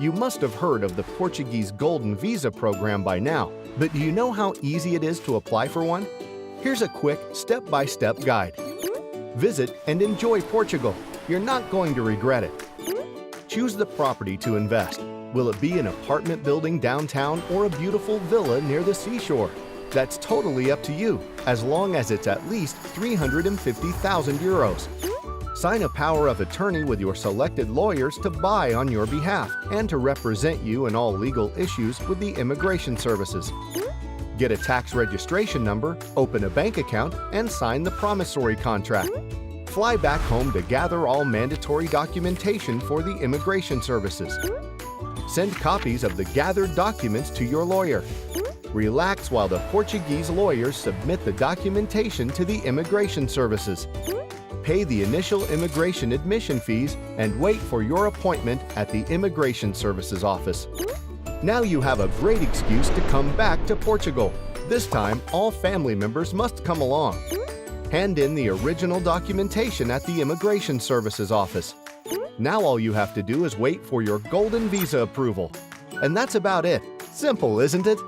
You must have heard of the Portuguese Golden Visa Program by now, but do you know how easy it is to apply for one? Here's a quick step-by-step guide. Visit and enjoy Portugal. You're not going to regret it. Choose the property to invest. Will it be an apartment building downtown or a beautiful villa near the seashore? That's totally up to you, as long as it's at least 350,000 euros. Sign a power of attorney with your selected lawyers to buy on your behalf and to represent you in all legal issues with the immigration services. Get a tax registration number, open a bank account, and sign the promissory contract. Fly back home to gather all mandatory documentation for the immigration services. Send copies of the gathered documents to your lawyer. Relax while the Portuguese lawyers submit the documentation to the immigration services. Pay the initial immigration admission fees and wait for your appointment at the Immigration Services office. Now you have a great excuse to come back to Portugal. This time, all family members must come along. Hand in the original documentation at the Immigration Services office. Now all you have to do is wait for your Golden Visa approval. And that's about it. Simple, isn't it?